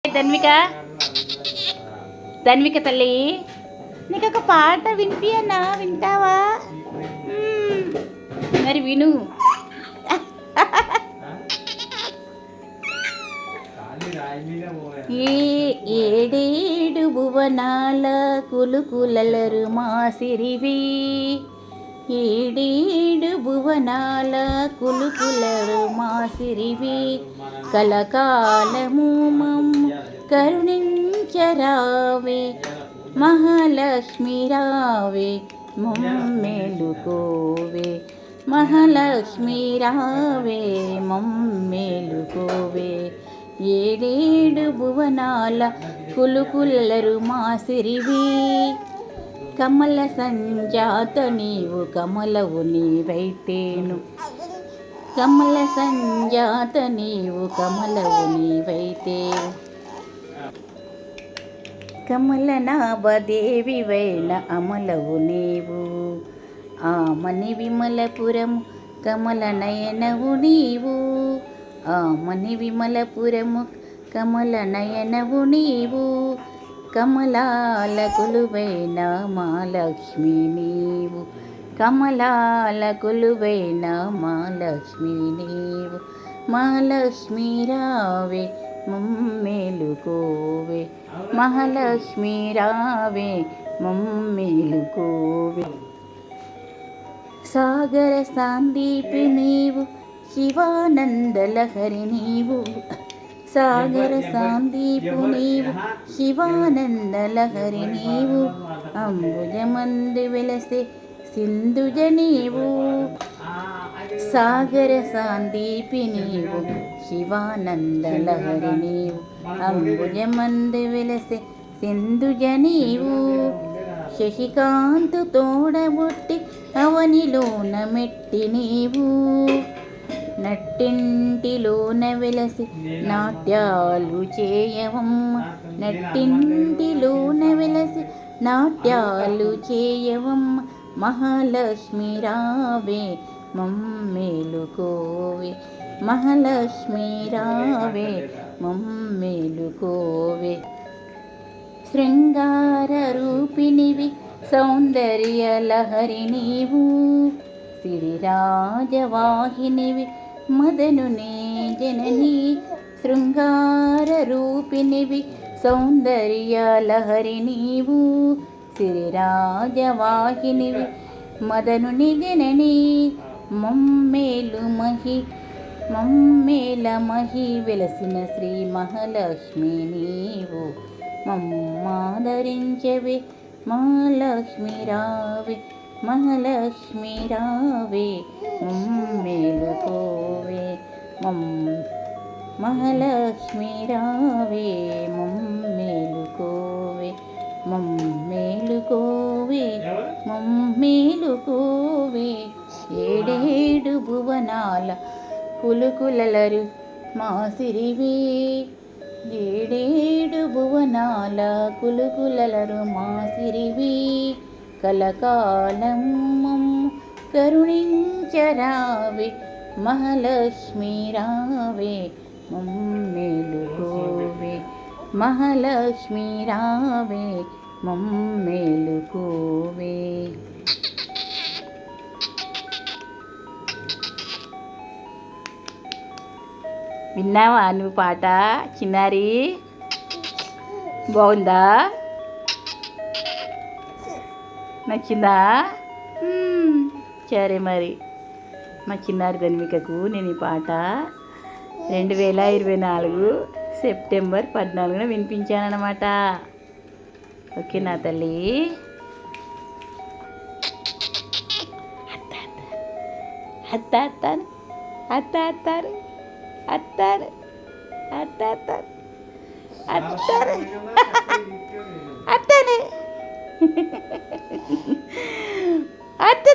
ధన్విక ధన్విక తల్లి నీకు ఒక పాట వినిపియన్నా, వింటావా? మరి విను. ఏడేడు భువనాల కులుకులరు మాసిరివి, ఏడేడు భువనాల కులుకులరు మాసిరివి, కలకాలము మమ్ము కరుణించరావే, మహాలక్ష్మి రావే మమ్మేలుకోవే, మహాలక్ష్మి రావే మమ్మేలుకోవే. ఏడేడు భువనాల కులుకులరు మాసిరివి, కమల సంజాత నీవు కమలవు నీవైతేను, కమల సంజాత నీవు కమలవు నీవైతే, కమల నాభదేవివైన అమలవు నీవు, ఆమని విమలపురము కమల నయనవు నీవు, ఆమని విమలపురము కమల నయనవు నీవు, కమలాల కొలువైన మా లక్ష్మి నీవు, కమలాల కొలువైన మా లక్ష్మి నీవు, మా లక్ష్మి రావే మమ్మేలుకోవే, మహాలక్ష్మి రావే మమ్మేలుకోవే. సాగర సాందీపి నీవు శివానందలహరి నీవు, సాగర సాందీపు నీవు శివానందలహరి నీవు, అంబుజమందు వెలసే సింధుజ నీవు, సాగర సాందీపి నీవు శివానందలహరి నీవు, అంబుజమందు వెలసే సింధుజ నీవు, శశికాంతు తోడబుట్టి అవనిలోన మెట్టి నీవు, నట్టింటిలోన వెలసి నాట్యాలు చేయవమ్మ, నట్టింటిలోన వెలసి నాట్యాలు చేయవమ్మ, మహాలక్ష్మి రావే మమ్మేలుకోవే, మహాలక్ష్మి రావే మమ్మేలుకోవే. శృంగార రూపిణివి సౌందర్య లహరి నీవు, సిరిరాజవాహినివి మదనునే జనని, శృంగార రూపిణివి సౌందర్య లహరి నీవు, సిరిరాజవాహినివి మదనుని జనని, మమ్మేలు మహి మమ్మేల మహి వెలసిన శ్రీ మహాలక్ష్మి నీవు, మమ్మాదరించవే మహాలక్ష్మి రావే, మహాలక్ష్మి రావే మమ్మేలుకోవే, మహాలక్ష్మి రావే మమ్మేలుకోవే, మమ్మేలుకోవే మమ్మేలుకోవే. ఏడేడు భువనాల కులుకులరు మాసిరివి, ఏడేడు భువనాల కులుకులరు మాసిరివి, కలకాలము మమ్ము కరుణించరావే, మహాలక్ష్మి రావే మమ్మేలుకోవే, మహాలక్ష్మి రావే మమ్మేలుకోవే. విన్నావా నువ్వు పాట చిన్నారి? బాగుందా? నచ్చిందా? సరే మరి మా చిన్నారి ధన్వికకు నేను ఈ పాట 2024 సెప్టెంబర్ 14న వినిపించానన్నమాట. ఓకే నా తల్లి. అత్తారు అత్తారు అత్తారు అత్తారు అత్తారు అత్తారు అత్త